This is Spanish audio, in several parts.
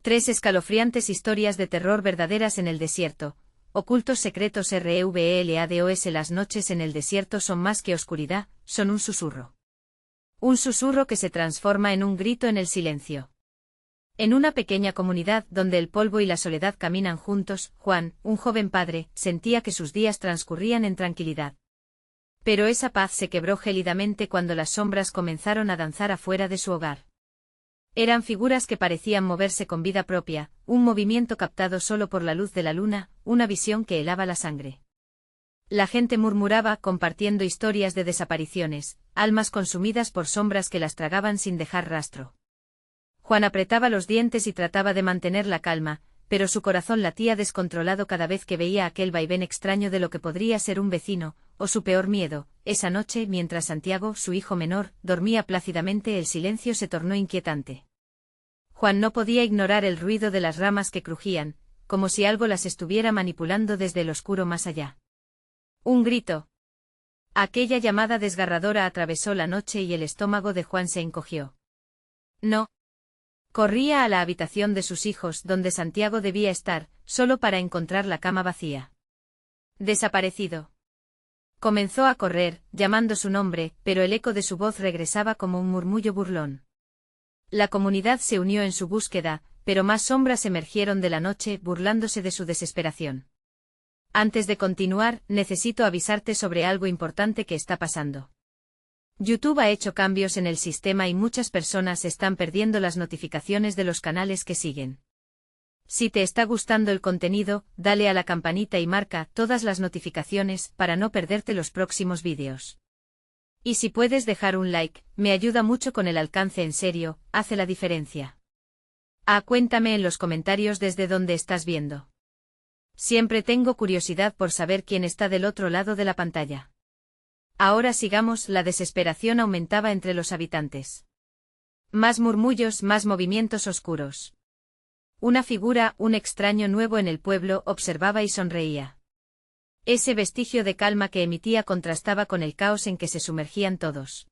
Tres escalofriantes historias de terror verdaderas en el desierto. Ocultos secretos REVELADOS. Las noches en el desierto son más que oscuridad, son un susurro. Un susurro que se transforma en un grito en el silencio. En una pequeña comunidad donde el polvo y la soledad caminan juntos, Juan, un joven padre, sentía que sus días transcurrían en tranquilidad. Pero esa paz se quebró gélidamente cuando las sombras comenzaron a danzar afuera de su hogar. Eran figuras que parecían moverse con vida propia, un movimiento captado solo por la luz de la luna, una visión que helaba la sangre. La gente murmuraba compartiendo historias de desapariciones, almas consumidas por sombras que las tragaban sin dejar rastro. Juan apretaba los dientes y trataba de mantener la calma, pero su corazón latía descontrolado cada vez que veía aquel vaivén extraño de lo que podría ser un vecino, o su peor miedo. Esa noche, mientras Santiago, su hijo menor, dormía plácidamente, el silencio se tornó inquietante. Juan no podía ignorar el ruido de las ramas que crujían, como si algo las estuviera manipulando desde el oscuro más allá. Un grito. Aquella llamada desgarradora atravesó la noche y el estómago de Juan se encogió. No. Corría a la habitación de sus hijos donde Santiago debía estar, solo para encontrar la cama vacía. Desaparecido. Comenzó a correr, llamando su nombre, pero el eco de su voz regresaba como un murmullo burlón. La comunidad se unió en su búsqueda, pero más sombras emergieron de la noche, burlándose de su desesperación. Antes de continuar, necesito avisarte sobre algo importante que está pasando. YouTube ha hecho cambios en el sistema y muchas personas están perdiendo las notificaciones de los canales que siguen. Si te está gustando el contenido, dale a la campanita y marca todas las notificaciones para no perderte los próximos vídeos. Y si puedes dejar un like, me ayuda mucho con el alcance, en serio, hace la diferencia. Cuéntame en los comentarios desde dónde estás viendo. Siempre tengo curiosidad por saber quién está del otro lado de la pantalla. Ahora sigamos. La desesperación aumentaba entre los habitantes. Más murmullos, más movimientos oscuros. Una figura, un extraño nuevo en el pueblo, observaba y sonreía. Ese vestigio de calma que emitía contrastaba con el caos en que se sumergían todos.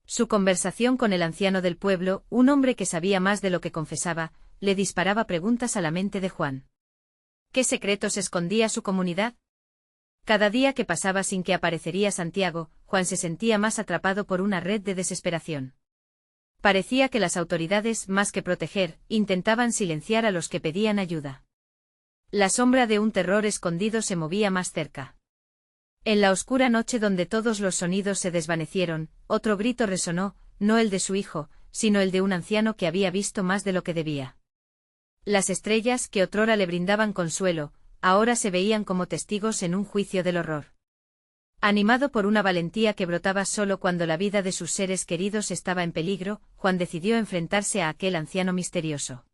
Su conversación con el anciano del pueblo, un hombre que sabía más de lo que confesaba, le disparaba preguntas a la mente de Juan. ¿Qué secretos escondía su comunidad? Cada día que pasaba sin que aparecería Santiago, Juan se sentía más atrapado por una red de desesperación. Parecía que las autoridades, más que proteger, intentaban silenciar a los que pedían ayuda. La sombra de un terror escondido se movía más cerca. En la oscura noche donde todos los sonidos se desvanecieron, otro grito resonó, no el de su hijo, sino el de un anciano que había visto más de lo que debía. Las estrellas, que otrora le brindaban consuelo, ahora se veían como testigos en un juicio del horror. Animado por una valentía que brotaba solo cuando la vida de sus seres queridos estaba en peligro, Juan decidió enfrentarse a aquel anciano misterioso.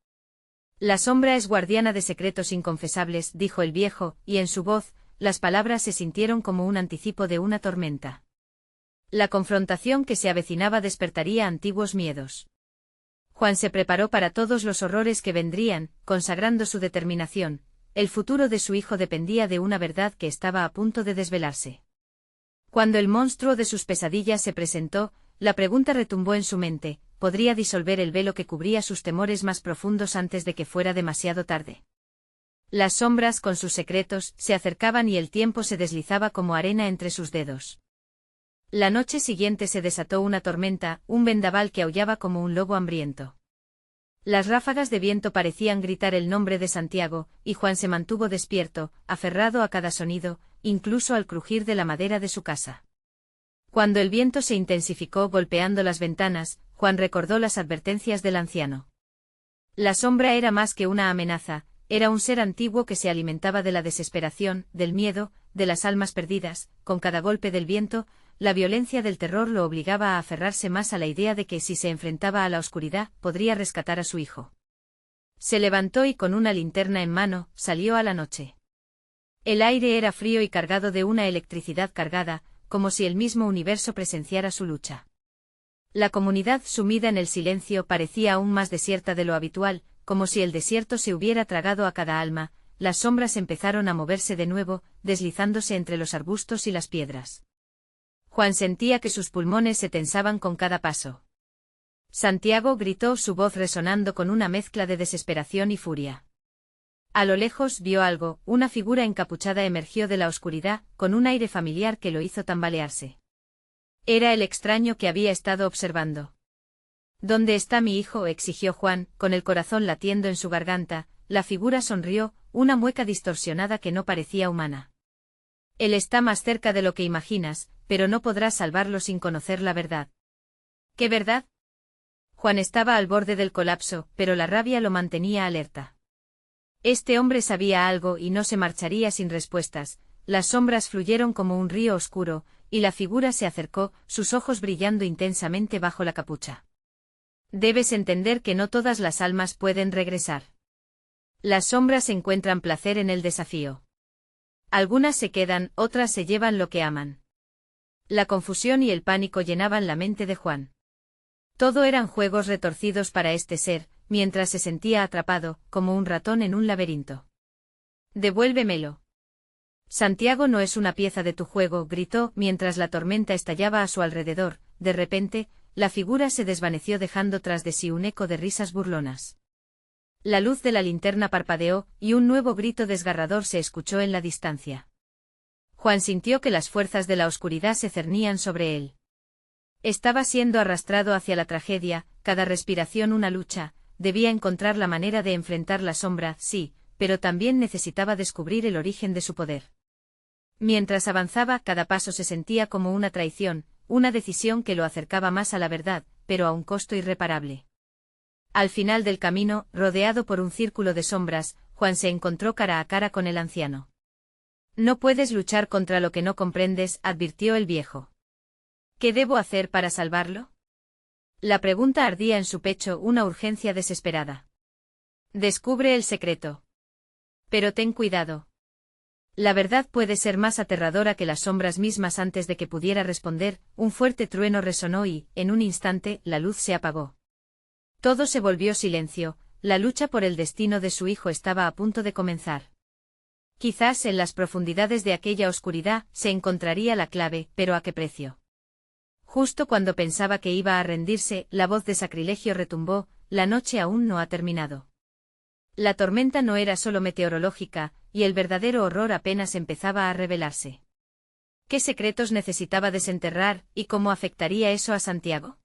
La sombra es guardiana de secretos inconfesables, dijo el viejo, y en su voz, las palabras se sintieron como un anticipo de una tormenta. La confrontación que se avecinaba despertaría antiguos miedos. Juan se preparó para todos los horrores que vendrían, consagrando su determinación. El futuro de su hijo dependía de una verdad que estaba a punto de desvelarse. Cuando el monstruo de sus pesadillas se presentó, la pregunta retumbó en su mente: ¿podría disolver el velo que cubría sus temores más profundos antes de que fuera demasiado tarde? Las sombras, con sus secretos, se acercaban y el tiempo se deslizaba como arena entre sus dedos. La noche siguiente se desató una tormenta, un vendaval que aullaba como un lobo hambriento. Las ráfagas de viento parecían gritar el nombre de Santiago, y Juan se mantuvo despierto, aferrado a cada sonido, incluso al crujir de la madera de su casa. Cuando el viento se intensificó golpeando las ventanas, Juan recordó las advertencias del anciano. La sombra era más que una amenaza, era un ser antiguo que se alimentaba de la desesperación, del miedo, de las almas perdidas. Con cada golpe del viento, la violencia del terror lo obligaba a aferrarse más a la idea de que si se enfrentaba a la oscuridad, podría rescatar a su hijo. Se levantó y con una linterna en mano, salió a la noche. El aire era frío y cargado de una electricidad cargada, como si el mismo universo presenciara su lucha. La comunidad, sumida en el silencio, parecía aún más desierta de lo habitual, como si el desierto se hubiera tragado a cada alma. Las sombras empezaron a moverse de nuevo, deslizándose entre los arbustos y las piedras. Juan sentía que sus pulmones se tensaban con cada paso. Santiago gritó, su voz resonando con una mezcla de desesperación y furia. A lo lejos vio algo, una figura encapuchada emergió de la oscuridad, con un aire familiar que lo hizo tambalearse. Era el extraño que había estado observando. ¿Dónde está mi hijo?, exigió Juan, con el corazón latiendo en su garganta. La figura sonrió, una mueca distorsionada que no parecía humana. Él está más cerca de lo que imaginas, pero no podrás salvarlo sin conocer la verdad. ¿Qué verdad? Juan estaba al borde del colapso, pero la rabia lo mantenía alerta. Este hombre sabía algo y no se marcharía sin respuestas. Las sombras fluyeron como un río oscuro, y la figura se acercó, sus ojos brillando intensamente bajo la capucha. Debes entender que no todas las almas pueden regresar. Las sombras encuentran placer en el desafío. Algunas se quedan, otras se llevan lo que aman. La confusión y el pánico llenaban la mente de Juan. Todo eran juegos retorcidos para este ser, mientras se sentía atrapado, como un ratón en un laberinto. Devuélvemelo. Santiago no es una pieza de tu juego, gritó, mientras la tormenta estallaba a su alrededor. De repente, la figura se desvaneció dejando tras de sí un eco de risas burlonas. La luz de la linterna parpadeó, y un nuevo grito desgarrador se escuchó en la distancia. Juan sintió que las fuerzas de la oscuridad se cernían sobre él. Estaba siendo arrastrado hacia la tragedia, cada respiración una lucha, debía encontrar la manera de enfrentar la sombra, sí, pero también necesitaba descubrir el origen de su poder. Mientras avanzaba, cada paso se sentía como una traición, una decisión que lo acercaba más a la verdad, pero a un costo irreparable. Al final del camino, rodeado por un círculo de sombras, Juan se encontró cara a cara con el anciano. No puedes luchar contra lo que no comprendes, advirtió el viejo. ¿Qué debo hacer para salvarlo? La pregunta ardía en su pecho, una urgencia desesperada. Descubre el secreto. Pero ten cuidado. La verdad puede ser más aterradora que las sombras mismas. Antes de que pudiera responder, un fuerte trueno resonó y, en un instante, la luz se apagó. Todo se volvió silencio, la lucha por el destino de su hijo estaba a punto de comenzar. Quizás en las profundidades de aquella oscuridad se encontraría la clave, pero ¿a qué precio? Justo cuando pensaba que iba a rendirse, la voz de sacrilegio retumbó, la noche aún no ha terminado. La tormenta no era solo meteorológica, y el verdadero horror apenas empezaba a revelarse. ¿Qué secretos necesitaba desenterrar, y cómo afectaría eso a Santiago?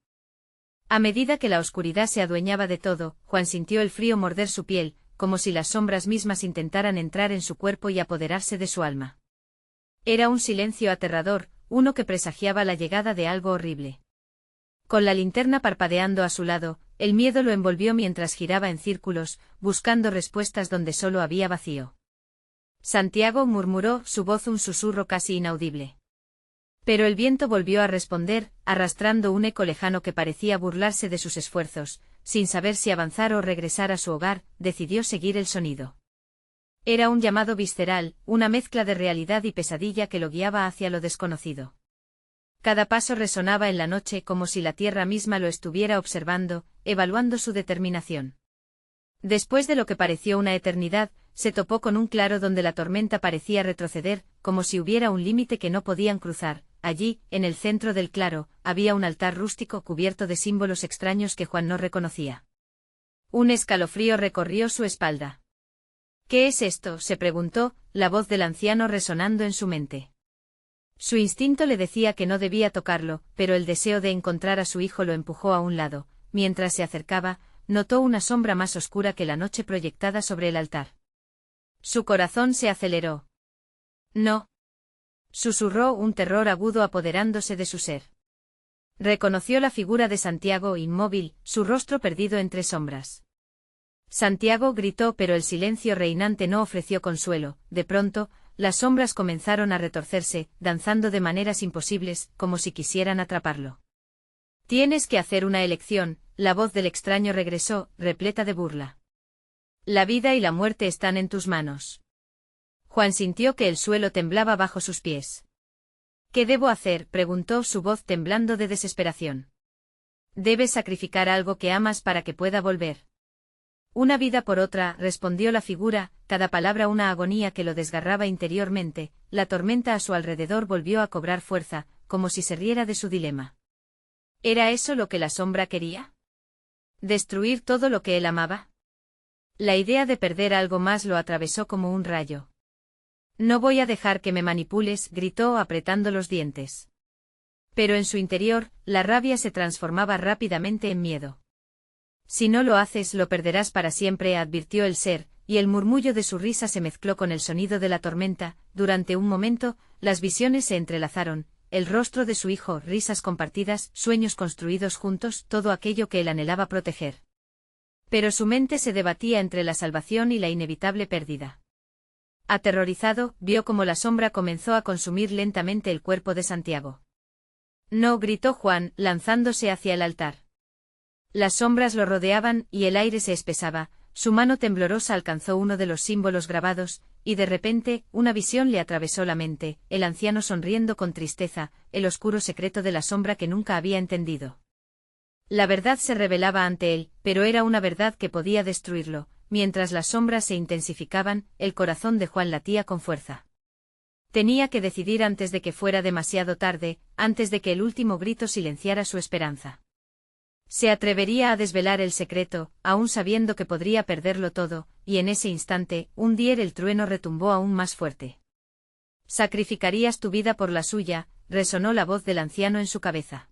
A medida que la oscuridad se adueñaba de todo, Juan sintió el frío morder su piel, como si las sombras mismas intentaran entrar en su cuerpo y apoderarse de su alma. Era un silencio aterrador, uno que presagiaba la llegada de algo horrible. Con la linterna parpadeando a su lado, el miedo lo envolvió mientras giraba en círculos, buscando respuestas donde solo había vacío. Santiago, murmuró, su voz un susurro casi inaudible. Pero el viento volvió a responder, arrastrando un eco lejano que parecía burlarse de sus esfuerzos. Sin saber si avanzar o regresar a su hogar, decidió seguir el sonido. Era un llamado visceral, una mezcla de realidad y pesadilla que lo guiaba hacia lo desconocido. Cada paso resonaba en la noche como si la tierra misma lo estuviera observando, evaluando su determinación. Después de lo que pareció una eternidad, se topó con un claro donde la tormenta parecía retroceder, como si hubiera un límite que no podían cruzar. Allí, en el centro del claro, había un altar rústico cubierto de símbolos extraños que Juan no reconocía. Un escalofrío recorrió su espalda. ¿Qué es esto?, se preguntó, la voz del anciano resonando en su mente. Su instinto le decía que no debía tocarlo, pero el deseo de encontrar a su hijo lo empujó a un lado. Mientras se acercaba, notó una sombra más oscura que la noche proyectada sobre el altar. Su corazón se aceleró. No. Susurró, un terror agudo apoderándose de su ser. Reconoció la figura de Santiago inmóvil, su rostro perdido entre sombras. Santiago gritó, pero el silencio reinante no ofreció consuelo. De pronto, las sombras comenzaron a retorcerse, danzando de maneras imposibles, como si quisieran atraparlo. Tienes que hacer una elección, la voz del extraño regresó, repleta de burla. La vida y la muerte están en tus manos. Juan sintió que el suelo temblaba bajo sus pies. ¿Qué debo hacer?, preguntó, su voz temblando de desesperación. Debes sacrificar algo que amas para que pueda volver. Una vida por otra, respondió la figura, cada palabra una agonía que lo desgarraba interiormente. La tormenta a su alrededor volvió a cobrar fuerza, como si se riera de su dilema. ¿Era eso lo que la sombra quería? ¿Destruir todo lo que él amaba? La idea de perder algo más lo atravesó como un rayo. No voy a dejar que me manipules, gritó apretando los dientes. Pero en su interior, la rabia se transformaba rápidamente en miedo. Si no lo haces, lo perderás para siempre, advirtió el ser, y el murmullo de su risa se mezcló con el sonido de la tormenta. Durante un momento, las visiones se entrelazaron, el rostro de su hijo, risas compartidas, sueños construidos juntos, todo aquello que él anhelaba proteger. Pero su mente se debatía entre la salvación y la inevitable pérdida. Aterrorizado, vio cómo la sombra comenzó a consumir lentamente el cuerpo de Santiago. No, gritó Juan, lanzándose hacia el altar. Las sombras lo rodeaban y el aire se espesaba, su mano temblorosa alcanzó uno de los símbolos grabados, y de repente, una visión le atravesó la mente, el anciano sonriendo con tristeza, el oscuro secreto de la sombra que nunca había entendido. La verdad se revelaba ante él, pero era una verdad que podía destruirlo. Mientras las sombras se intensificaban, el corazón de Juan latía con fuerza. Tenía que decidir antes de que fuera demasiado tarde, antes de que el último grito silenciara su esperanza. Se atrevería a desvelar el secreto, aún sabiendo que podría perderlo todo, y en ese instante, el trueno retumbó aún más fuerte. ¿Sacrificarías tu vida por la suya?, resonó la voz del anciano en su cabeza.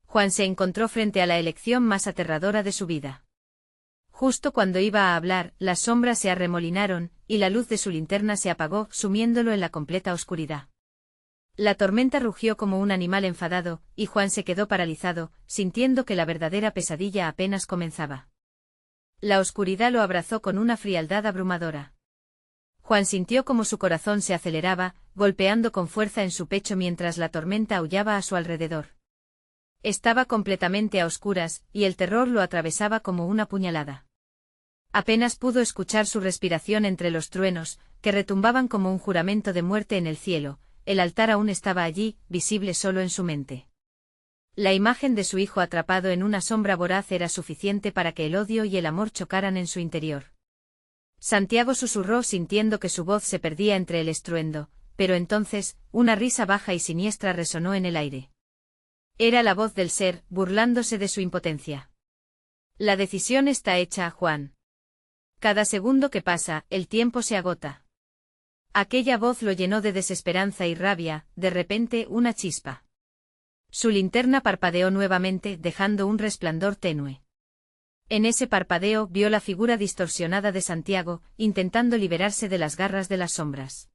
Juan se encontró frente a la elección más aterradora de su vida. Justo cuando iba a hablar, las sombras se arremolinaron, y la luz de su linterna se apagó, sumiéndolo en la completa oscuridad. La tormenta rugió como un animal enfadado, y Juan se quedó paralizado, sintiendo que la verdadera pesadilla apenas comenzaba. La oscuridad lo abrazó con una frialdad abrumadora. Juan sintió como su corazón se aceleraba, golpeando con fuerza en su pecho mientras la tormenta aullaba a su alrededor. Estaba completamente a oscuras, y el terror lo atravesaba como una puñalada. Apenas pudo escuchar su respiración entre los truenos, que retumbaban como un juramento de muerte en el cielo. El altar aún estaba allí, visible solo en su mente. La imagen de su hijo atrapado en una sombra voraz era suficiente para que el odio y el amor chocaran en su interior. Santiago susurró sintiendo que su voz se perdía entre el estruendo, pero entonces, una risa baja y siniestra resonó en el aire. Era la voz del ser, burlándose de su impotencia. La decisión está hecha, Juan. Cada segundo que pasa, el tiempo se agota. Aquella voz lo llenó de desesperanza y rabia, de repente una chispa. Su linterna parpadeó nuevamente, dejando un resplandor tenue. En ese parpadeo vio la figura distorsionada de Santiago, intentando liberarse de las garras de las sombras.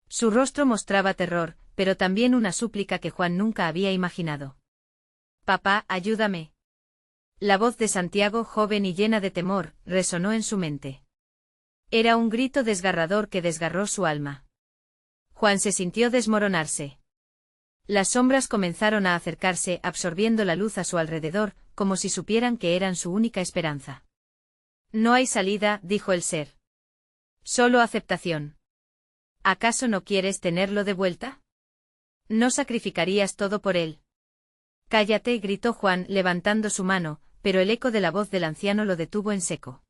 Su rostro mostraba terror, pero también una súplica que Juan nunca había imaginado. «Papá, ayúdame». La voz de Santiago, joven y llena de temor, resonó en su mente. Era un grito desgarrador que desgarró su alma. Juan se sintió desmoronarse. Las sombras comenzaron a acercarse, absorbiendo la luz a su alrededor, como si supieran que eran su única esperanza. «No hay salida», dijo el ser. «Solo aceptación». ¿Acaso no quieres tenerlo de vuelta? ¿No sacrificarías todo por él? «Cállate», gritó Juan, levantando su mano, pero el eco de la voz del anciano lo detuvo en seco.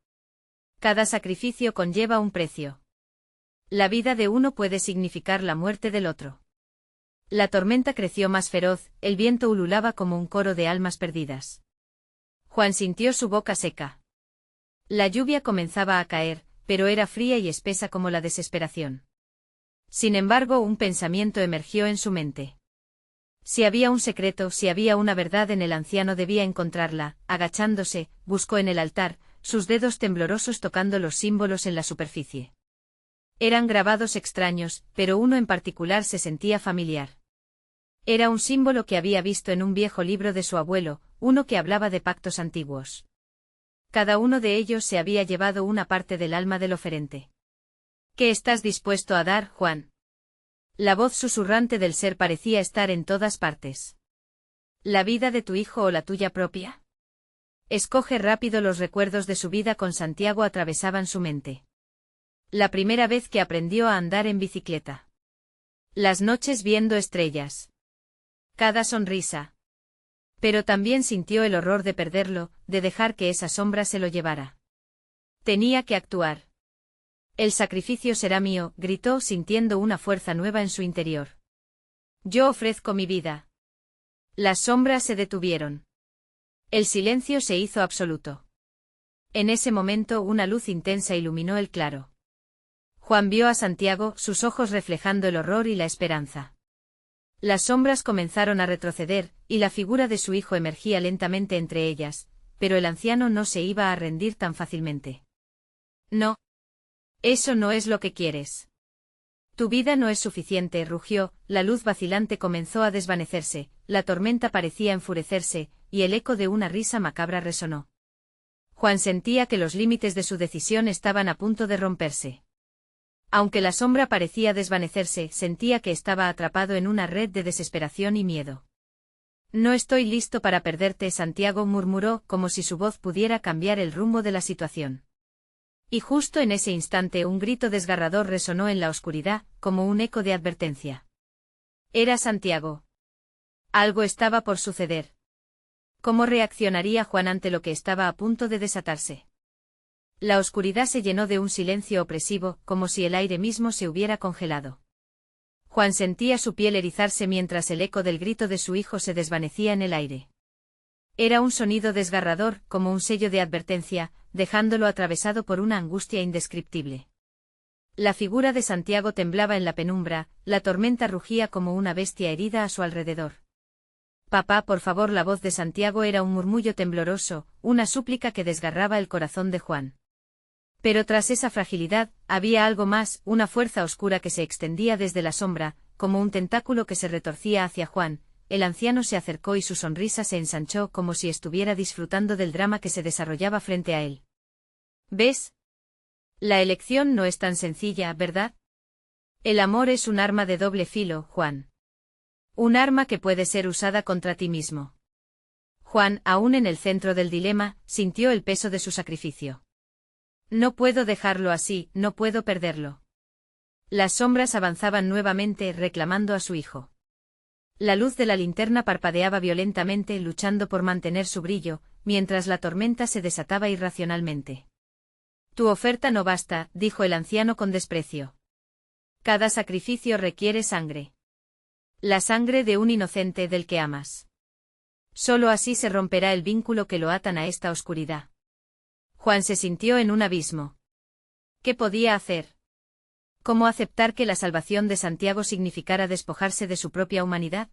Cada sacrificio conlleva un precio. La vida de uno puede significar la muerte del otro. La tormenta creció más feroz, el viento ululaba como un coro de almas perdidas. Juan sintió su boca seca. La lluvia comenzaba a caer, pero era fría y espesa como la desesperación. Sin embargo, un pensamiento emergió en su mente. Si había un secreto, si había una verdad en el anciano, debía encontrarla. Agachándose, buscó en el altar, sus dedos temblorosos tocando los símbolos en la superficie. Eran grabados extraños, pero uno en particular se sentía familiar. Era un símbolo que había visto en un viejo libro de su abuelo, uno que hablaba de pactos antiguos. Cada uno de ellos se había llevado una parte del alma del oferente. ¿Qué estás dispuesto a dar, Juan? La voz susurrante del ser parecía estar en todas partes. ¿La vida de tu hijo o la tuya propia? Escoge rápido. Los recuerdos de su vida con Santiago atravesaban su mente. La primera vez que aprendió a andar en bicicleta. Las noches viendo estrellas. Cada sonrisa. Pero también sintió el horror de perderlo, de dejar que esa sombra se lo llevara. Tenía que actuar. «El sacrificio será mío», gritó sintiendo una fuerza nueva en su interior. «Yo ofrezco mi vida». Las sombras se detuvieron. El silencio se hizo absoluto. En ese momento una luz intensa iluminó el claro. Juan vio a Santiago, sus ojos reflejando el horror y la esperanza. Las sombras comenzaron a retroceder, y la figura de su hijo emergía lentamente entre ellas, pero el anciano no se iba a rendir tan fácilmente. No. Eso no es lo que quieres. Tu vida no es suficiente, rugió, la luz vacilante comenzó a desvanecerse, la tormenta parecía enfurecerse, y el eco de una risa macabra resonó. Juan sentía que los límites de su decisión estaban a punto de romperse. Aunque la sombra parecía desvanecerse, sentía que estaba atrapado en una red de desesperación y miedo. No estoy listo para perderte, Santiago murmuró, como si su voz pudiera cambiar el rumbo de la situación. Y justo en ese instante un grito desgarrador resonó en la oscuridad, como un eco de advertencia. Era Santiago. Algo estaba por suceder. ¿Cómo reaccionaría Juan ante lo que estaba a punto de desatarse? La oscuridad se llenó de un silencio opresivo, como si el aire mismo se hubiera congelado. Juan sentía su piel erizarse mientras el eco del grito de su hijo se desvanecía en el aire. Era un sonido desgarrador, como un sello de advertencia, dejándolo atravesado por una angustia indescriptible. La figura de Santiago temblaba en la penumbra, la tormenta rugía como una bestia herida a su alrededor. Papá, por favor. La voz de Santiago era un murmullo tembloroso, una súplica que desgarraba el corazón de Juan. Pero tras esa fragilidad, había algo más, una fuerza oscura que se extendía desde la sombra, como un tentáculo que se retorcía hacia Juan. El anciano se acercó y su sonrisa se ensanchó como si estuviera disfrutando del drama que se desarrollaba frente a él. ¿Ves? La elección no es tan sencilla, ¿verdad? El amor es un arma de doble filo, Juan. Un arma que puede ser usada contra ti mismo. Juan, aún en el centro del dilema, sintió el peso de su sacrificio. No puedo dejarlo así, no puedo perderlo. Las sombras avanzaban nuevamente reclamando a su hijo. La luz de la linterna parpadeaba violentamente luchando por mantener su brillo, mientras la tormenta se desataba irracionalmente. Tu oferta no basta, dijo el anciano con desprecio. Cada sacrificio requiere sangre. La sangre de un inocente del que amas. Solo así se romperá el vínculo que lo atan a esta oscuridad. Juan se sintió en un abismo. ¿Qué podía hacer? ¿Cómo aceptar que la salvación de Santiago significara despojarse de su propia humanidad?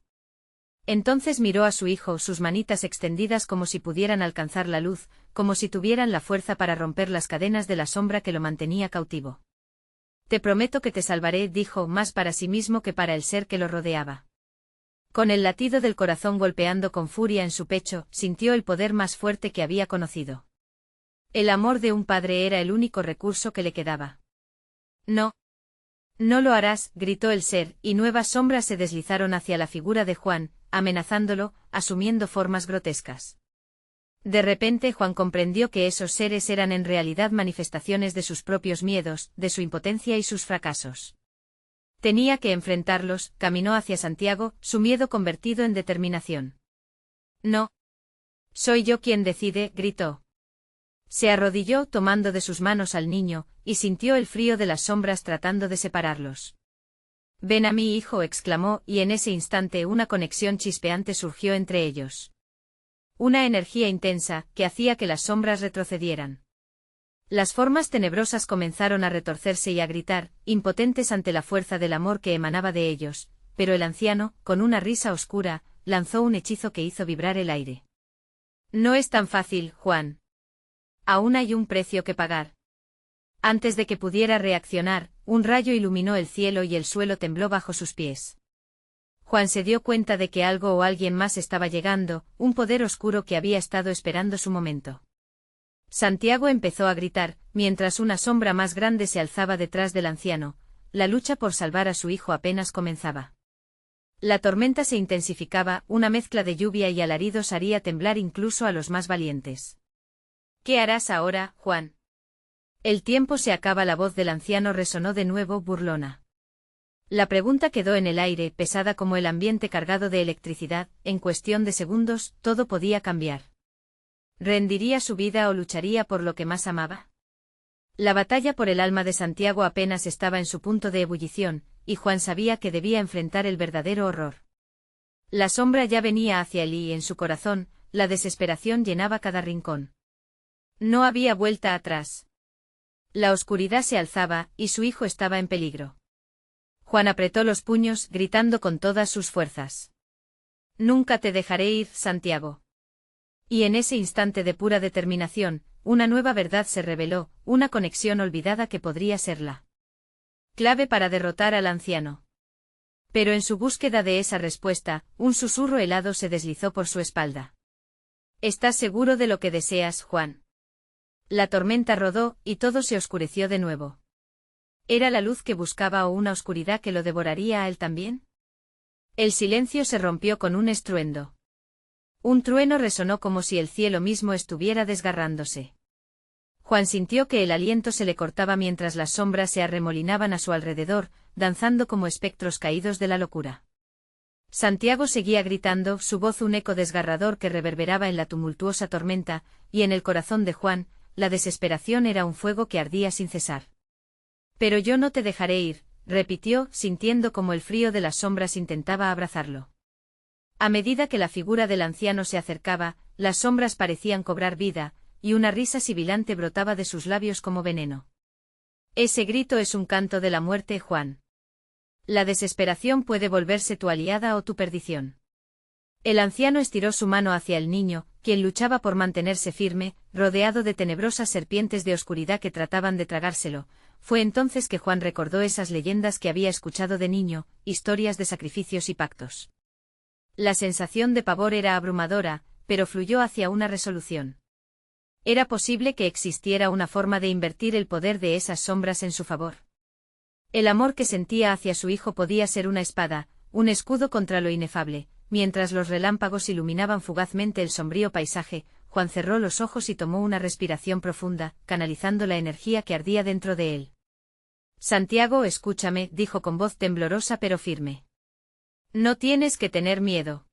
Entonces miró a su hijo, sus manitas extendidas como si pudieran alcanzar la luz, como si tuvieran la fuerza para romper las cadenas de la sombra que lo mantenía cautivo. Te prometo que te salvaré, dijo, más para sí mismo que para el ser que lo rodeaba. Con el latido del corazón golpeando con furia en su pecho, sintió el poder más fuerte que había conocido. El amor de un padre era el único recurso que le quedaba. No. No lo harás, gritó el ser, y nuevas sombras se deslizaron hacia la figura de Juan, amenazándolo, asumiendo formas grotescas. De repente Juan comprendió que esos seres eran en realidad manifestaciones de sus propios miedos, de su impotencia y sus fracasos. Tenía que enfrentarlos, caminó hacia Santiago, su miedo convertido en determinación. No. Soy yo quien decide, gritó. Se arrodilló tomando de sus manos al niño, y sintió el frío de las sombras tratando de separarlos. Ven a mí, hijo, exclamó, y en ese instante una conexión chispeante surgió entre ellos. Una energía intensa, que hacía que las sombras retrocedieran. Las formas tenebrosas comenzaron a retorcerse y a gritar, impotentes ante la fuerza del amor que emanaba de ellos, pero el anciano, con una risa oscura, lanzó un hechizo que hizo vibrar el aire. No es tan fácil, Juan. Aún hay un precio que pagar. Antes de que pudiera reaccionar, un rayo iluminó el cielo y el suelo tembló bajo sus pies. Juan se dio cuenta de que algo o alguien más estaba llegando, un poder oscuro que había estado esperando su momento. Santiago empezó a gritar, mientras una sombra más grande se alzaba detrás del anciano. La lucha por salvar a su hijo apenas comenzaba. La tormenta se intensificaba, una mezcla de lluvia y alaridos haría temblar incluso a los más valientes. ¿Qué harás ahora, Juan? El tiempo se acaba. La voz del anciano resonó de nuevo burlona. La pregunta quedó en el aire, pesada como el ambiente cargado de electricidad. En cuestión de segundos, todo podía cambiar. ¿Rendiría su vida o lucharía por lo que más amaba? La batalla por el alma de Santiago apenas estaba en su punto de ebullición, y Juan sabía que debía enfrentar el verdadero horror. La sombra ya venía hacia él y en su corazón, la desesperación llenaba cada rincón. No había vuelta atrás. La oscuridad se alzaba, y su hijo estaba en peligro. Juan apretó los puños, gritando con todas sus fuerzas. Nunca te dejaré ir, Santiago. Y en ese instante de pura determinación, una nueva verdad se reveló, una conexión olvidada que podría ser la clave para derrotar al anciano. Pero en su búsqueda de esa respuesta, un susurro helado se deslizó por su espalda. ¿Estás seguro de lo que deseas, Juan? La tormenta rodó, y todo se oscureció de nuevo. ¿Era la luz que buscaba o una oscuridad que lo devoraría a él también? El silencio se rompió con un estruendo. Un trueno resonó como si el cielo mismo estuviera desgarrándose. Juan sintió que el aliento se le cortaba mientras las sombras se arremolinaban a su alrededor, danzando como espectros caídos de la locura. Santiago seguía gritando, su voz un eco desgarrador que reverberaba en la tumultuosa tormenta, y en el corazón de Juan, la desesperación era un fuego que ardía sin cesar. Pero yo no te dejaré ir, repitió, sintiendo como el frío de las sombras intentaba abrazarlo. A medida que la figura del anciano se acercaba, las sombras parecían cobrar vida, y una risa sibilante brotaba de sus labios como veneno. Ese grito es un canto de la muerte, Juan. La desesperación puede volverse tu aliada o tu perdición. El anciano estiró su mano hacia el niño, quien luchaba por mantenerse firme, rodeado de tenebrosas serpientes de oscuridad que trataban de tragárselo. Fue entonces que Juan recordó esas leyendas que había escuchado de niño, historias de sacrificios y pactos. La sensación de pavor era abrumadora, pero fluyó hacia una resolución. Era posible que existiera una forma de invertir el poder de esas sombras en su favor. El amor que sentía hacia su hijo podía ser una espada, un escudo contra lo inefable. Mientras los relámpagos iluminaban fugazmente el sombrío paisaje, Juan cerró los ojos y tomó una respiración profunda, canalizando la energía que ardía dentro de él. Santiago, escúchame, dijo con voz temblorosa pero firme. No tienes que tener miedo.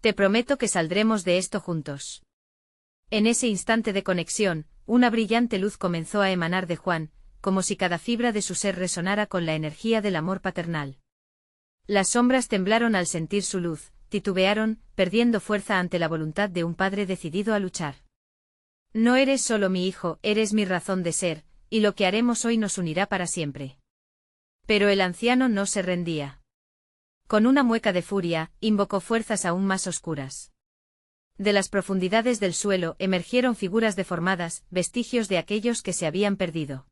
Te prometo que saldremos de esto juntos. En ese instante de conexión, una brillante luz comenzó a emanar de Juan, como si cada fibra de su ser resonara con la energía del amor paternal. Las sombras temblaron al sentir su luz, titubearon, perdiendo fuerza ante la voluntad de un padre decidido a luchar. No eres solo mi hijo, eres mi razón de ser, y lo que haremos hoy nos unirá para siempre. Pero el anciano no se rendía. Con una mueca de furia, invocó fuerzas aún más oscuras. De las profundidades del suelo emergieron figuras deformadas, vestigios de aquellos que se habían perdido.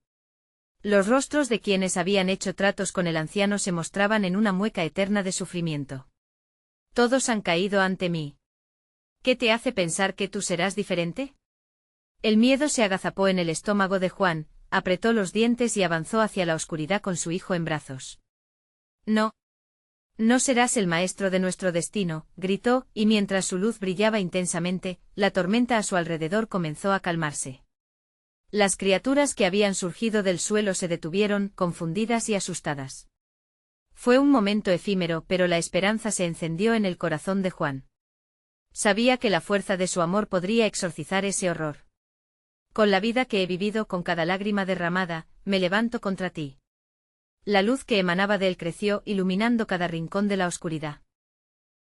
Los rostros de quienes habían hecho tratos con el anciano se mostraban en una mueca eterna de sufrimiento. Todos han caído ante mí. ¿Qué te hace pensar que tú serás diferente? El miedo se agazapó en el estómago de Juan, apretó los dientes y avanzó hacia la oscuridad con su hijo en brazos. No. No serás el maestro de nuestro destino, gritó, y mientras su luz brillaba intensamente, la tormenta a su alrededor comenzó a calmarse. Las criaturas que habían surgido del suelo se detuvieron, confundidas y asustadas. Fue un momento efímero, pero la esperanza se encendió en el corazón de Juan. Sabía que la fuerza de su amor podría exorcizar ese horror. Con la vida que he vivido, con cada lágrima derramada, me levanto contra ti. La luz que emanaba de él creció, iluminando cada rincón de la oscuridad.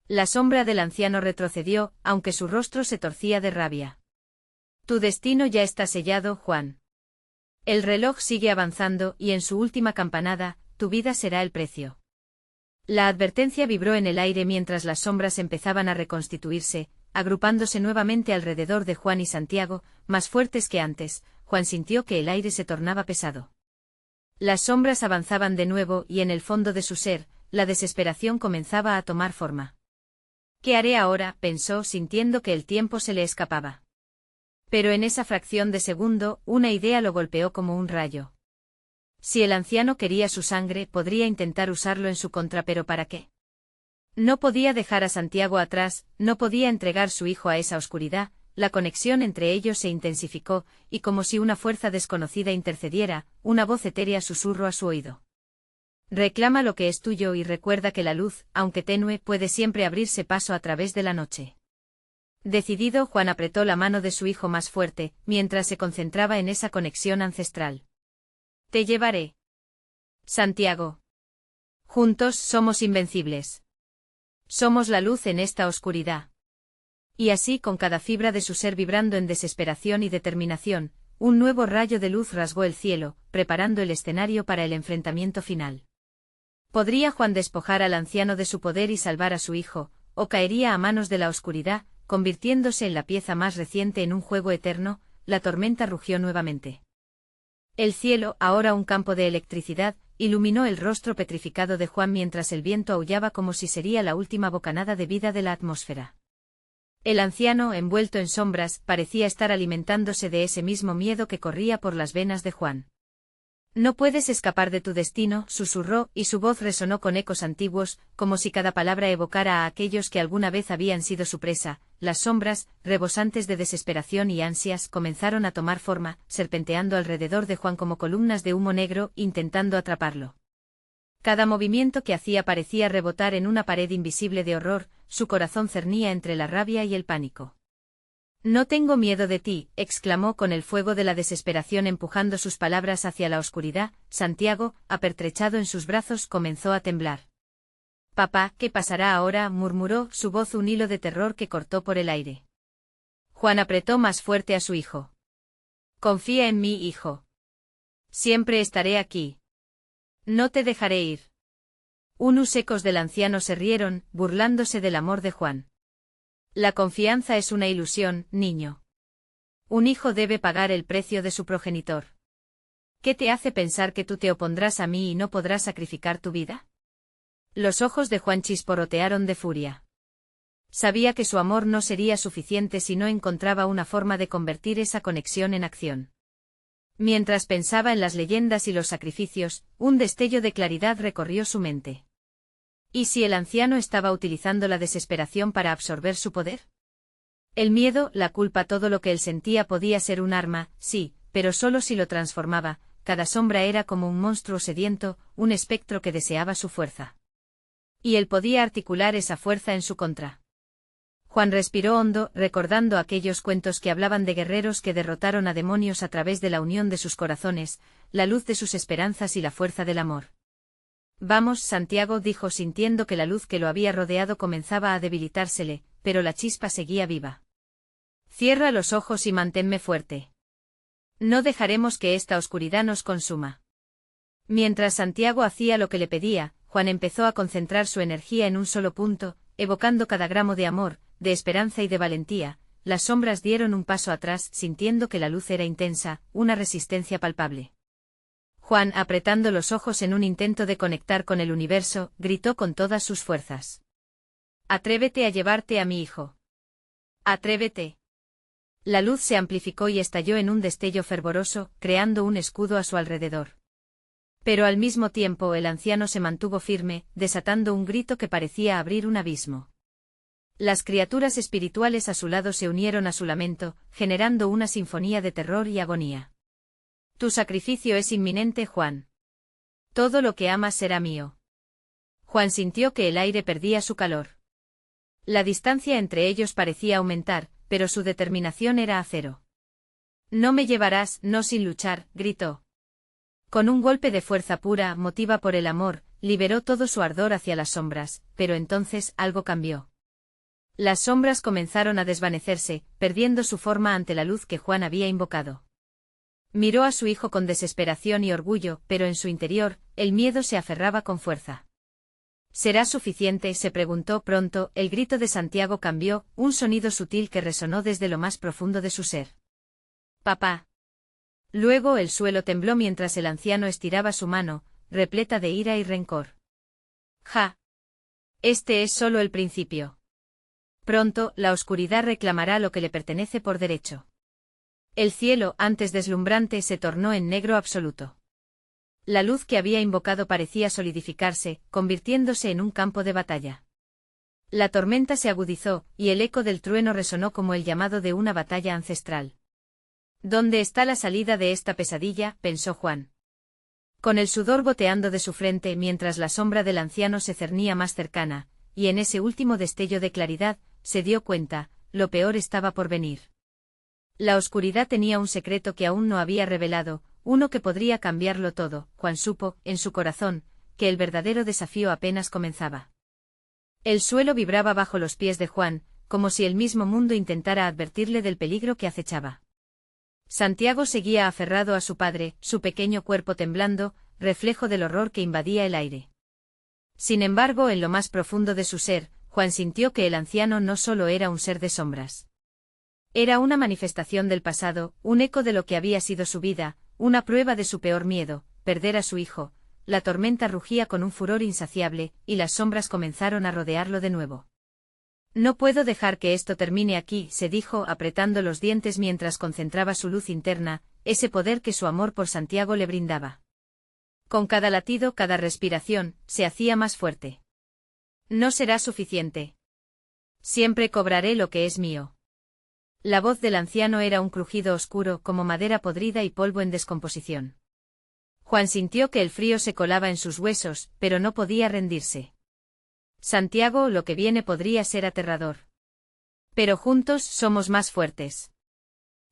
La sombra del anciano retrocedió, aunque su rostro se torcía de rabia. Tu destino ya está sellado, Juan. El reloj sigue avanzando y en su última campanada, tu vida será el precio. La advertencia vibró en el aire mientras las sombras empezaban a reconstituirse, agrupándose nuevamente alrededor de Juan y Santiago, más fuertes que antes. Juan sintió que el aire se tornaba pesado. Las sombras avanzaban de nuevo y en el fondo de su ser, la desesperación comenzaba a tomar forma. ¿Qué haré ahora?, pensó, sintiendo que el tiempo se le escapaba. Pero en esa fracción de segundo, una idea lo golpeó como un rayo. Si el anciano quería su sangre, podría intentar usarlo en su contra, pero ¿para qué? No podía dejar a Santiago atrás, no podía entregar su hijo a esa oscuridad. La conexión entre ellos se intensificó, y como si una fuerza desconocida intercediera, una voz etérea susurró a su oído. Reclama lo que es tuyo y recuerda que la luz, aunque tenue, puede siempre abrirse paso a través de la noche. Decidido, Juan apretó la mano de su hijo más fuerte, mientras se concentraba en esa conexión ancestral. Te llevaré. Santiago. Juntos somos invencibles. Somos la luz en esta oscuridad. Y así con cada fibra de su ser vibrando en desesperación y determinación, un nuevo rayo de luz rasgó el cielo, preparando el escenario para el enfrentamiento final. ¿Podría Juan despojar al anciano de su poder y salvar a su hijo, o caería a manos de la oscuridad, convirtiéndose en la pieza más reciente en un juego eterno? La tormenta rugió nuevamente. El cielo, ahora un campo de electricidad, iluminó el rostro petrificado de Juan mientras el viento aullaba como si sería la última bocanada de vida de la atmósfera. El anciano, envuelto en sombras, parecía estar alimentándose de ese mismo miedo que corría por las venas de Juan. «No puedes escapar de tu destino», susurró, y su voz resonó con ecos antiguos, como si cada palabra evocara a aquellos que alguna vez habían sido su presa. Las sombras, rebosantes de desesperación y ansias, comenzaron a tomar forma, serpenteando alrededor de Juan como columnas de humo negro, intentando atraparlo. Cada movimiento que hacía parecía rebotar en una pared invisible de horror, su corazón cernía entre la rabia y el pánico. «No tengo miedo de ti», exclamó con el fuego de la desesperación empujando sus palabras hacia la oscuridad. Santiago, apertrechado en sus brazos, comenzó a temblar. «Papá, ¿qué pasará ahora?», murmuró, su voz un hilo de terror que cortó por el aire. Juan apretó más fuerte a su hijo. «Confía en mí, hijo. Siempre estaré aquí. No te dejaré ir». Unos ecos del anciano se rieron, burlándose del amor de Juan. «La confianza es una ilusión, niño. Un hijo debe pagar el precio de su progenitor. ¿Qué te hace pensar que tú te opondrás a mí y no podrás sacrificar tu vida?». Los ojos de Juan chisporrotearon de furia. Sabía que su amor no sería suficiente si no encontraba una forma de convertir esa conexión en acción. Mientras pensaba en las leyendas y los sacrificios, un destello de claridad recorrió su mente. ¿Y si el anciano estaba utilizando la desesperación para absorber su poder? El miedo, la culpa, todo lo que él sentía podía ser un arma, sí, pero solo si lo transformaba. Cada sombra era como un monstruo sediento, un espectro que deseaba su fuerza. Y él podía articular esa fuerza en su contra. Juan respiró hondo, recordando aquellos cuentos que hablaban de guerreros que derrotaron a demonios a través de la unión de sus corazones, la luz de sus esperanzas y la fuerza del amor. «Vamos, Santiago», dijo sintiendo que la luz que lo había rodeado comenzaba a debilitársele, pero la chispa seguía viva. «Cierra los ojos y manténme fuerte. No dejaremos que esta oscuridad nos consuma». Mientras Santiago hacía lo que le pedía, Juan empezó a concentrar su energía en un solo punto, evocando cada gramo de amor, de esperanza y de valentía. Las sombras dieron un paso atrás, sintiendo que la luz era intensa, una resistencia palpable. Juan, apretando los ojos en un intento de conectar con el universo, gritó con todas sus fuerzas. «Atrévete a llevarte a mi hijo. Atrévete». La luz se amplificó y estalló en un destello fervoroso, creando un escudo a su alrededor. Pero al mismo tiempo el anciano se mantuvo firme, desatando un grito que parecía abrir un abismo. Las criaturas espirituales a su lado se unieron a su lamento, generando una sinfonía de terror y agonía. «Tu sacrificio es inminente, Juan. Todo lo que amas será mío». Juan sintió que el aire perdía su calor. La distancia entre ellos parecía aumentar, pero su determinación era acero. «No me llevarás, no sin luchar», gritó. Con un golpe de fuerza pura, motiva por el amor, liberó todo su ardor hacia las sombras, pero entonces algo cambió. Las sombras comenzaron a desvanecerse, perdiendo su forma ante la luz que Juan había invocado. Miró a su hijo con desesperación y orgullo, pero en su interior, el miedo se aferraba con fuerza. «¿Será suficiente?», se preguntó. Pronto, el grito de Santiago cambió, un sonido sutil que resonó desde lo más profundo de su ser. «Papá». Luego el suelo tembló mientras el anciano estiraba su mano, repleta de ira y rencor. «Ja. Este es solo el principio. Pronto, la oscuridad reclamará lo que le pertenece por derecho». El cielo, antes deslumbrante, se tornó en negro absoluto. La luz que había invocado parecía solidificarse, convirtiéndose en un campo de batalla. La tormenta se agudizó, y el eco del trueno resonó como el llamado de una batalla ancestral. «¿Dónde está la salida de esta pesadilla?», pensó Juan. Con el sudor goteando de su frente mientras la sombra del anciano se cernía más cercana, y en ese último destello de claridad, se dio cuenta, lo peor estaba por venir. La oscuridad tenía un secreto que aún no había revelado, uno que podría cambiarlo todo. Juan supo, en su corazón, que el verdadero desafío apenas comenzaba. El suelo vibraba bajo los pies de Juan, como si el mismo mundo intentara advertirle del peligro que acechaba. Santiago seguía aferrado a su padre, su pequeño cuerpo temblando, reflejo del horror que invadía el aire. Sin embargo, en lo más profundo de su ser, Juan sintió que el anciano no solo era un ser de sombras. Era una manifestación del pasado, un eco de lo que había sido su vida, una prueba de su peor miedo, perder a su hijo. La tormenta rugía con un furor insaciable, y las sombras comenzaron a rodearlo de nuevo. No puedo dejar que esto termine aquí, se dijo, apretando los dientes mientras concentraba su luz interna, ese poder que su amor por Santiago le brindaba. Con cada latido, cada respiración, se hacía más fuerte. No será suficiente. Siempre cobraré lo que es mío. La voz del anciano era un crujido oscuro como madera podrida y polvo en descomposición. Juan sintió que el frío se colaba en sus huesos, pero no podía rendirse. Santiago, lo que viene podría ser aterrador. Pero juntos somos más fuertes.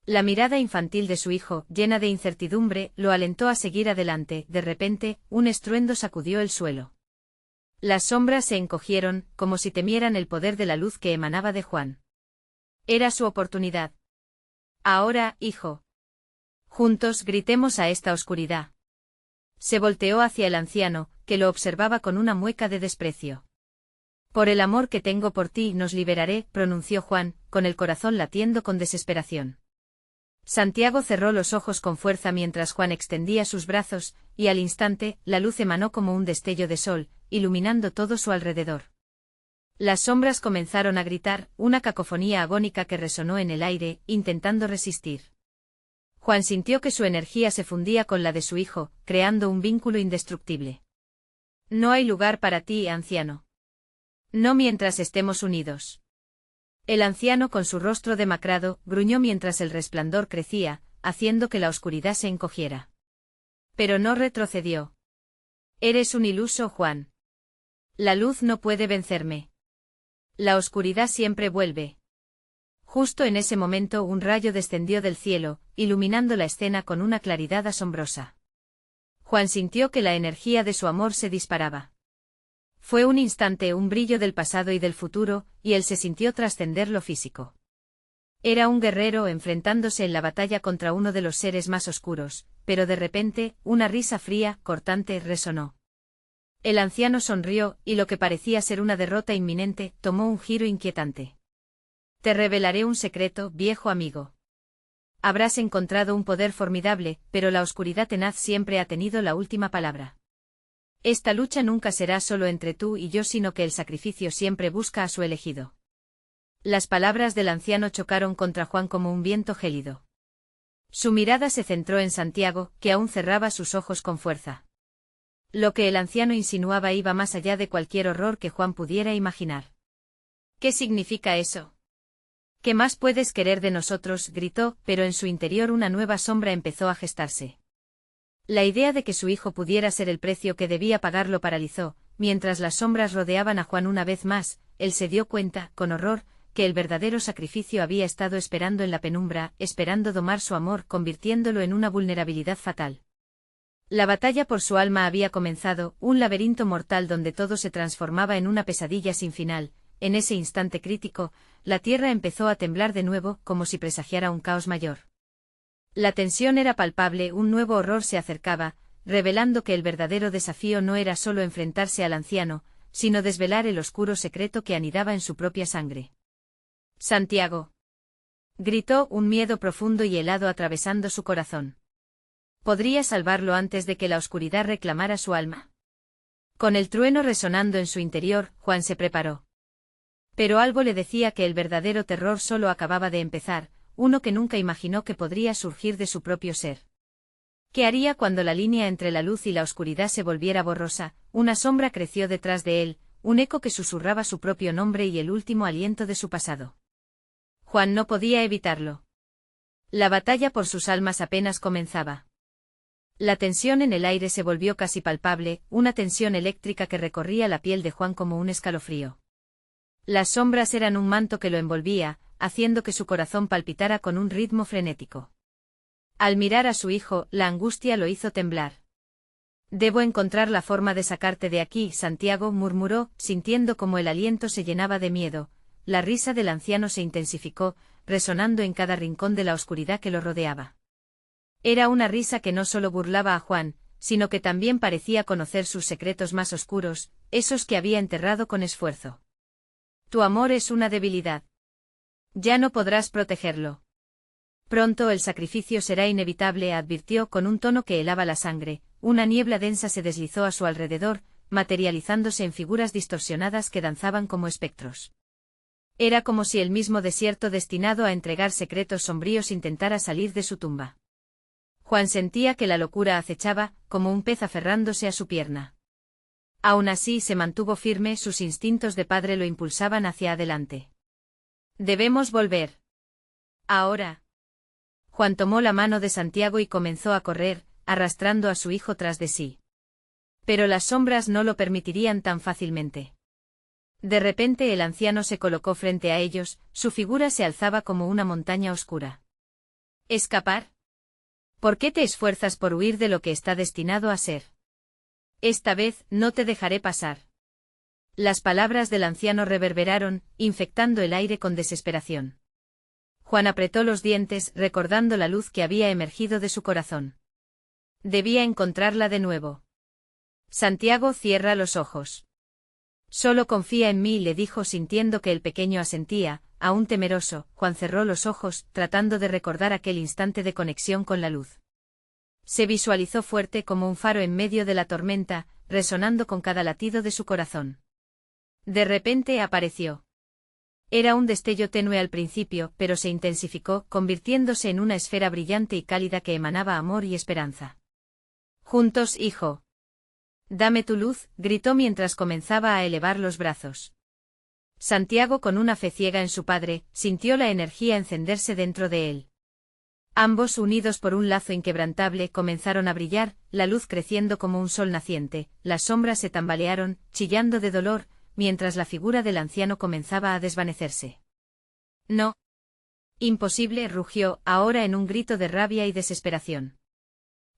La mirada infantil de su hijo, llena de incertidumbre, lo alentó a seguir adelante. De repente, un estruendo sacudió el suelo. Las sombras se encogieron, como si temieran el poder de la luz que emanaba de Juan. Era su oportunidad. Ahora, hijo. Juntos gritemos a esta oscuridad. Se volteó hacia el anciano, que lo observaba con una mueca de desprecio. Por el amor que tengo por ti nos liberaré, pronunció Juan, con el corazón latiendo con desesperación. Santiago cerró los ojos con fuerza mientras Juan extendía sus brazos, y al instante, la luz emanó como un destello de sol, iluminando todo su alrededor. Las sombras comenzaron a gritar, una cacofonía agónica que resonó en el aire, intentando resistir. Juan sintió que su energía se fundía con la de su hijo, creando un vínculo indestructible. No hay lugar para ti, anciano. No mientras estemos unidos. El anciano, con su rostro demacrado, gruñó mientras el resplandor crecía, haciendo que la oscuridad se encogiera. Pero no retrocedió. Eres un iluso, Juan. La luz no puede vencerme. La oscuridad siempre vuelve. Justo en ese momento un rayo descendió del cielo, iluminando la escena con una claridad asombrosa. Juan sintió que la energía de su amor se disparaba. Fue un instante, un brillo del pasado y del futuro, y él se sintió trascender lo físico. Era un guerrero enfrentándose en la batalla contra uno de los seres más oscuros, pero de repente, una risa fría, cortante, resonó. El anciano sonrió, y lo que parecía ser una derrota inminente, tomó un giro inquietante. Te revelaré un secreto, viejo amigo. Habrás encontrado un poder formidable, pero la oscuridad tenaz siempre ha tenido la última palabra. Esta lucha nunca será solo entre tú y yo, sino que el sacrificio siempre busca a su elegido. Las palabras del anciano chocaron contra Juan como un viento gélido. Su mirada se centró en Santiago, que aún cerraba sus ojos con fuerza. Lo que el anciano insinuaba iba más allá de cualquier horror que Juan pudiera imaginar. ¿Qué significa eso? ¿Qué más puedes querer de nosotros?, gritó, pero en su interior una nueva sombra empezó a gestarse. La idea de que su hijo pudiera ser el precio que debía pagar lo paralizó. Mientras las sombras rodeaban a Juan una vez más, él se dio cuenta, con horror, que el verdadero sacrificio había estado esperando en la penumbra, esperando domar su amor, convirtiéndolo en una vulnerabilidad fatal. La batalla por su alma había comenzado, un laberinto mortal donde todo se transformaba en una pesadilla sin final. En ese instante crítico, la tierra empezó a temblar de nuevo, como si presagiara un caos mayor. La tensión era palpable, un nuevo horror se acercaba, revelando que el verdadero desafío no era solo enfrentarse al anciano, sino desvelar el oscuro secreto que anidaba en su propia sangre. Santiago. Gritó, un miedo profundo y helado atravesando su corazón. ¿Podría salvarlo antes de que la oscuridad reclamara su alma? Con el trueno resonando en su interior, Juan se preparó. Pero algo le decía que el verdadero terror solo acababa de empezar, uno que nunca imaginó que podría surgir de su propio ser. ¿Qué haría cuando la línea entre la luz y la oscuridad se volviera borrosa? Una sombra creció detrás de él, un eco que susurraba su propio nombre y el último aliento de su pasado. Juan no podía evitarlo. La batalla por sus almas apenas comenzaba. La tensión en el aire se volvió casi palpable, una tensión eléctrica que recorría la piel de Juan como un escalofrío. Las sombras eran un manto que lo envolvía, haciendo que su corazón palpitara con un ritmo frenético. Al mirar a su hijo, la angustia lo hizo temblar. Debo encontrar la forma de sacarte de aquí, Santiago murmuró, sintiendo como el aliento se llenaba de miedo. la risa del anciano se intensificó, resonando en cada rincón de la oscuridad que lo rodeaba. Era una risa que no solo burlaba a Juan, sino que también parecía conocer sus secretos más oscuros, esos que había enterrado con esfuerzo. Tu amor es una debilidad. Ya no podrás protegerlo. Pronto el sacrificio será inevitable, advirtió con un tono que helaba la sangre. Una niebla densa se deslizó a su alrededor, materializándose en figuras distorsionadas que danzaban como espectros. Era como si el mismo desierto destinado a entregar secretos sombríos intentara salir de su tumba. Juan sentía que la locura acechaba, como un pez aferrándose a su pierna. Aún así se mantuvo firme, sus instintos de padre lo impulsaban hacia adelante. Debemos volver. Ahora. Juan tomó la mano de Santiago y comenzó a correr, arrastrando a su hijo tras de sí. Pero las sombras no lo permitirían tan fácilmente. De repente el anciano se colocó frente a ellos, su figura se alzaba como una montaña oscura. ¿Escapar? ¿Por qué te esfuerzas por huir de lo que está destinado a ser? Esta vez no te dejaré pasar. Las palabras del anciano reverberaron, infectando el aire con desesperación. Juan apretó los dientes, recordando la luz que había emergido de su corazón. Debía encontrarla de nuevo. Santiago, cierra los ojos. Solo confía en mí, le dijo sintiendo que el pequeño asentía, aún temeroso. Juan cerró los ojos, tratando de recordar aquel instante de conexión con la luz. Se visualizó fuerte como un faro en medio de la tormenta, resonando con cada latido de su corazón. De repente apareció. Era un destello tenue al principio, pero se intensificó, convirtiéndose en una esfera brillante y cálida que emanaba amor y esperanza. Juntos, hijo. Dame tu luz, gritó mientras comenzaba a elevar los brazos. Santiago, con una fe ciega en su padre, sintió la energía encenderse dentro de él. Ambos, unidos por un lazo inquebrantable, comenzaron a brillar, la luz creciendo como un sol naciente. Las sombras se tambalearon, chillando de dolor, mientras la figura del anciano comenzaba a desvanecerse. No. Imposible, rugió, ahora en un grito de rabia y desesperación.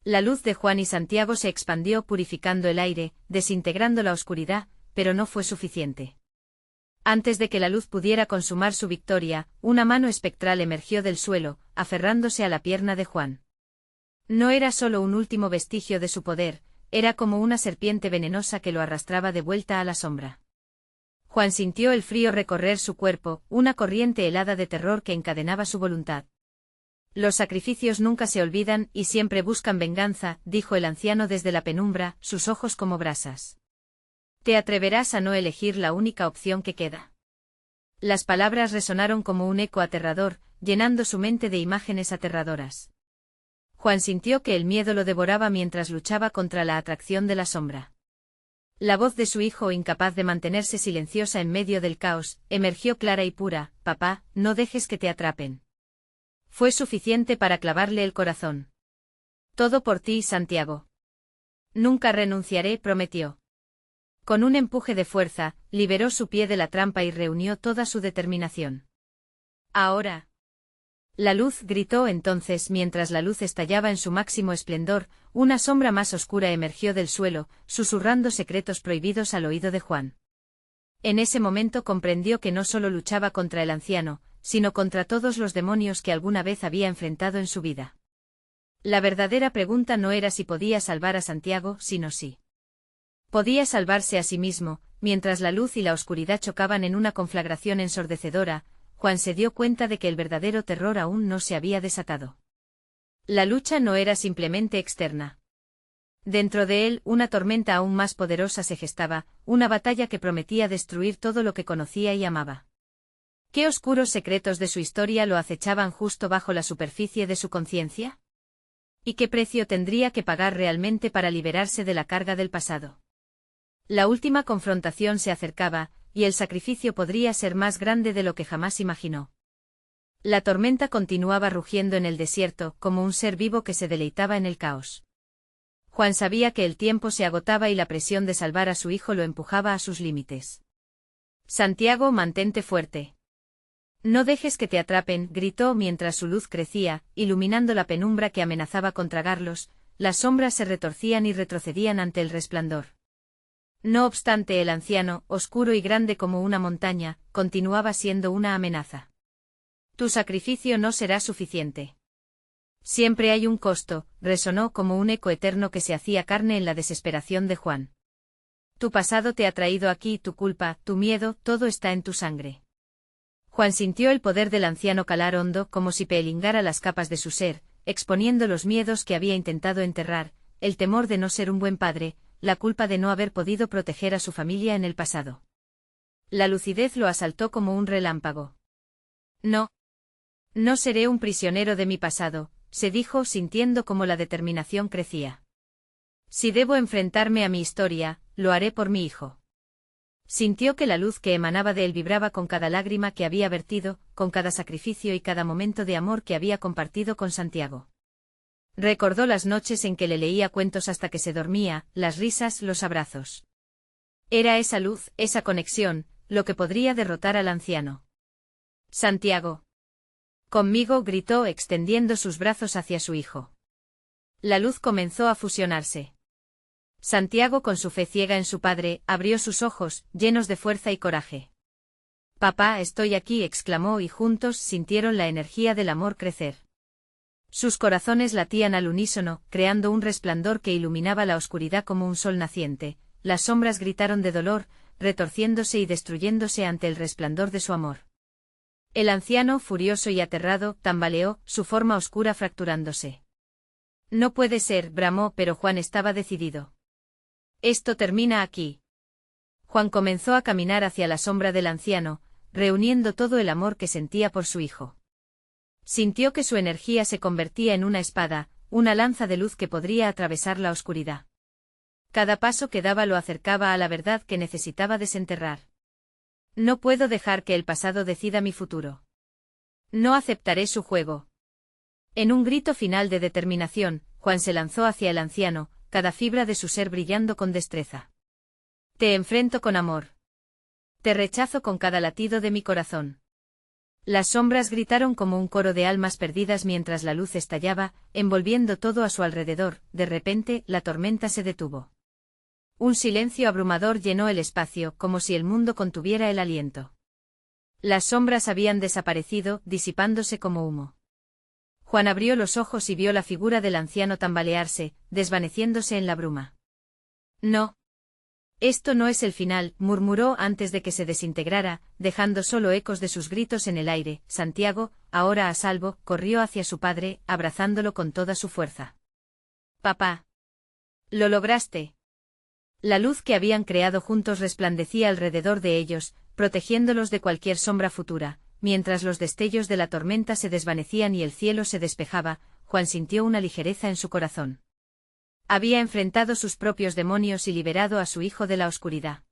La luz de Juan y Santiago se expandió purificando el aire, desintegrando la oscuridad, pero no fue suficiente. Antes de que la luz pudiera consumar su victoria, una mano espectral emergió del suelo, aferrándose a la pierna de Juan. No era solo un último vestigio de su poder, era como una serpiente venenosa que lo arrastraba de vuelta a la sombra. Juan sintió el frío recorrer su cuerpo, una corriente helada de terror que encadenaba su voluntad. Los sacrificios nunca se olvidan y siempre buscan venganza, dijo el anciano desde la penumbra, sus ojos como brasas. ¿Te atreverás a no elegir la única opción que queda? Las palabras resonaron como un eco aterrador, llenando su mente de imágenes aterradoras. Juan sintió que el miedo lo devoraba mientras luchaba contra la atracción de la sombra. La voz de su hijo, incapaz de mantenerse silenciosa en medio del caos, emergió clara y pura: papá, no dejes que te atrapen. Fue suficiente para clavarle el corazón. Todo por ti, Santiago. Nunca renunciaré, prometió. Con un empuje de fuerza, liberó su pie de la trampa y reunió toda su determinación. Ahora. La luz, gritó entonces mientras la luz estallaba en su máximo esplendor, una sombra más oscura emergió del suelo, susurrando secretos prohibidos al oído de Juan. En ese momento comprendió que no solo luchaba contra el anciano, sino contra todos los demonios que alguna vez había enfrentado en su vida. La verdadera pregunta no era si podía salvar a Santiago, sino si podía salvarse a sí mismo. Mientras la luz y la oscuridad chocaban en una conflagración ensordecedora, Juan se dio cuenta de que el verdadero terror aún no se había desatado. La lucha no era simplemente externa. Dentro de él, una tormenta aún más poderosa se gestaba, una batalla que prometía destruir todo lo que conocía y amaba. ¿Qué oscuros secretos de su historia lo acechaban justo bajo la superficie de su conciencia? ¿Y qué precio tendría que pagar realmente para liberarse de la carga del pasado? La última confrontación se acercaba, y el sacrificio podría ser más grande de lo que jamás imaginó. La tormenta continuaba rugiendo en el desierto, como un ser vivo que se deleitaba en el caos. Juan sabía que el tiempo se agotaba y la presión de salvar a su hijo lo empujaba a sus límites. Santiago, mantente fuerte. No dejes que te atrapen, gritó mientras su luz crecía, iluminando la penumbra que amenazaba con tragarlos. Las sombras se retorcían y retrocedían ante el resplandor. No obstante, el anciano, oscuro y grande como una montaña, continuaba siendo una amenaza. Tu sacrificio no será suficiente. Siempre hay un costo, resonó como un eco eterno que se hacía carne en la desesperación de Juan. Tu pasado te ha traído aquí, tu culpa, tu miedo, todo está en tu sangre. Juan sintió el poder del anciano calar hondo como si pelingara las capas de su ser, exponiendo los miedos que había intentado enterrar, el temor de no ser un buen padre, la culpa de no haber podido proteger a su familia en el pasado. La lucidez lo asaltó como un relámpago. No. No seré un prisionero de mi pasado, se dijo sintiendo como la determinación crecía. Si debo enfrentarme a mi historia, lo haré por mi hijo. Sintió que la luz que emanaba de él vibraba con cada lágrima que había vertido, con cada sacrificio y cada momento de amor que había compartido con Santiago. Recordó las noches en que le leía cuentos hasta que se dormía, las risas, los abrazos. Era esa luz, esa conexión, lo que podría derrotar al anciano. Santiago. Conmigo, gritó extendiendo sus brazos hacia su hijo. La luz comenzó a fusionarse. Santiago, con su fe ciega en su padre, abrió sus ojos, llenos de fuerza y coraje. Papá, estoy aquí, exclamó y juntos sintieron la energía del amor crecer. Sus corazones latían al unísono, creando un resplandor que iluminaba la oscuridad como un sol naciente. Las sombras gritaron de dolor, retorciéndose y destruyéndose ante el resplandor de su amor. El anciano, furioso y aterrado, tambaleó, su forma oscura fracturándose. No puede ser, bramó, pero Juan estaba decidido. Esto termina aquí. Juan comenzó a caminar hacia la sombra del anciano, reuniendo todo el amor que sentía por su hijo. Sintió que su energía se convertía en una espada, una lanza de luz que podría atravesar la oscuridad. Cada paso que daba lo acercaba a la verdad que necesitaba desenterrar. No puedo dejar que el pasado decida mi futuro. No aceptaré su juego. En un grito final de determinación, Juan se lanzó hacia el anciano, cada fibra de su ser brillando con destreza. Te enfrento con amor. Te rechazo con cada latido de mi corazón. Las sombras gritaron como un coro de almas perdidas mientras la luz estallaba, envolviendo todo a su alrededor. De repente, la tormenta se detuvo. Un silencio abrumador llenó el espacio, como si el mundo contuviera el aliento. Las sombras habían desaparecido, disipándose como humo. Juan abrió los ojos y vio la figura del anciano tambalearse, desvaneciéndose en la bruma. No. Esto no es el final, murmuró antes de que se desintegrara, dejando solo ecos de sus gritos en el aire. Santiago, ahora a salvo, corrió hacia su padre, abrazándolo con toda su fuerza. Papá. Lo lograste. La luz que habían creado juntos resplandecía alrededor de ellos, protegiéndolos de cualquier sombra futura. Mientras los destellos de la tormenta se desvanecían y el cielo se despejaba, Juan sintió una ligereza en su corazón. Había enfrentado sus propios demonios y liberado a su hijo de la oscuridad.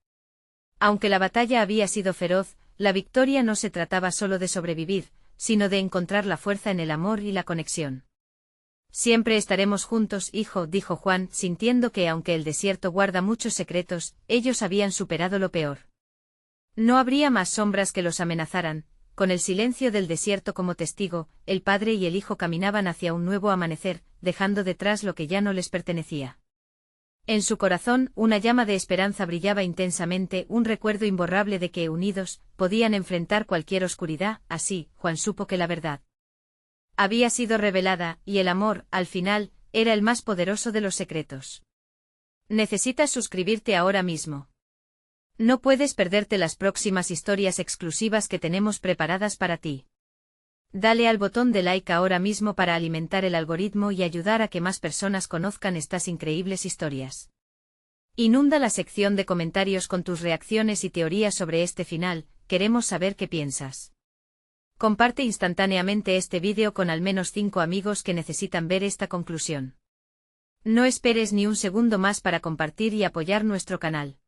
Aunque la batalla había sido feroz, la victoria no se trataba solo de sobrevivir, sino de encontrar la fuerza en el amor y la conexión. Siempre estaremos juntos, hijo, dijo Juan, sintiendo que aunque el desierto guarda muchos secretos, ellos habían superado lo peor. No habría más sombras que los amenazaran. Con el silencio del desierto como testigo, el padre y el hijo caminaban hacia un nuevo amanecer, dejando detrás lo que ya no les pertenecía. En su corazón, una llama de esperanza brillaba intensamente, un recuerdo imborrable de que, unidos, podían enfrentar cualquier oscuridad. Así, Juan supo que la verdad había sido revelada, y el amor, al final, era el más poderoso de los secretos. Necesitas suscribirte ahora mismo. No puedes perderte las próximas historias exclusivas que tenemos preparadas para ti. Dale al botón de like ahora mismo para alimentar el algoritmo y ayudar a que más personas conozcan estas increíbles historias. Inunda la sección de comentarios con tus reacciones y teorías sobre este final, queremos saber qué piensas. Comparte instantáneamente este vídeo con al menos 5 amigos que necesitan ver esta conclusión. No esperes ni un segundo más para compartir y apoyar nuestro canal.